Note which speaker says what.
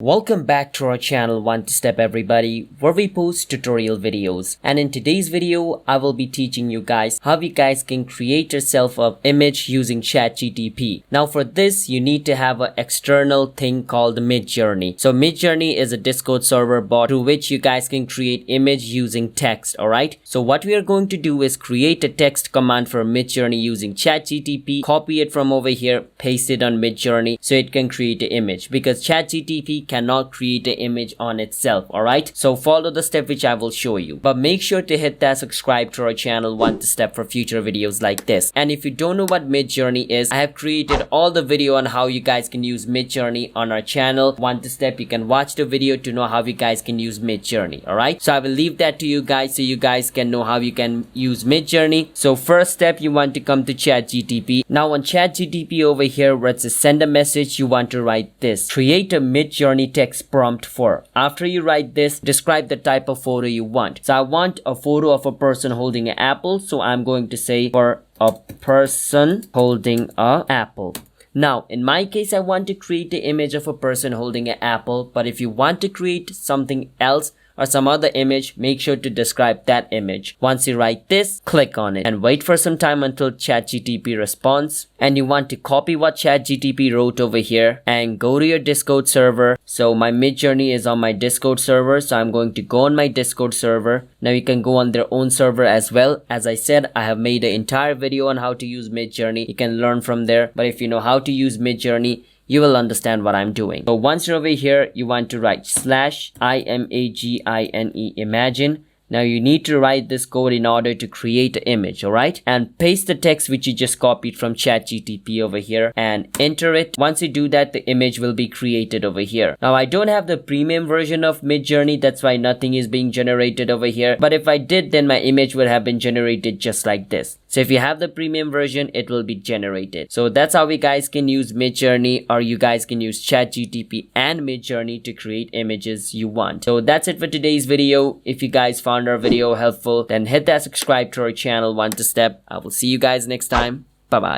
Speaker 1: Welcome back to our channel One to Step everybody, where we post tutorial videos. And in today's video, I will be teaching you guys how you guys can create yourself an image using ChatGPT. Now for this, you need to have an external thing called Midjourney. So Midjourney is a Discord server bot through which you guys can create image using text, alright? So what we are going to do is create a text command for Midjourney using ChatGPT, copy it from over here, paste it on Midjourney so it can create an image, because ChatGPT cannot create an image on itself. Alright, so follow the step which I will show you, but make sure to hit that subscribe to our channel One to Step for future videos like this. And if you don't know what Midjourney is, I have created all the video on how you guys can use Midjourney on our channel One to Step. You can watch the video to know how you guys can use Midjourney. Alright, so I will leave that to you guys so you guys can know how you can use Midjourney. So first step, you want to come to ChatGPT. Now on ChatGPT over here where it says send a message, you want to write this: create a Midjourney text prompt for. After you write this, describe the type of photo you want. So I want a photo of a person holding an apple, so I'm going to say for a person holding an apple. Now in my case, I want to create the image of a person holding an apple, but if you want to create something else or some other image, make sure to describe that image. Once you write this, click on it and wait for some time until ChatGPT responds. And you want to copy what ChatGPT wrote over here and go to your Discord server. So my Midjourney is on my Discord server, so I'm going to go on my Discord server. Now you can go on their own server as well. As I said, I have made an entire video on how to use Midjourney. You can learn from there, but if you know how to use Midjourney, you will understand what I'm doing. So once you're over here, you want to write /imagine imagine. Now you need to write this code in order to create an image, alright? And paste the text which you just copied from ChatGPT over here and enter it. Once you do that, the image will be created over here. Now I don't have the premium version of Midjourney, that's why nothing is being generated over here. But if I did, then my image would have been generated just like this. So if you have the premium version, it will be generated. So that's how you guys can use Midjourney, or you guys can use ChatGPT and Midjourney to create images you want. So that's it for today's video. If you guys found our video helpful, then hit that subscribe to our channel One to Step. I will see you guys next time. Bye bye.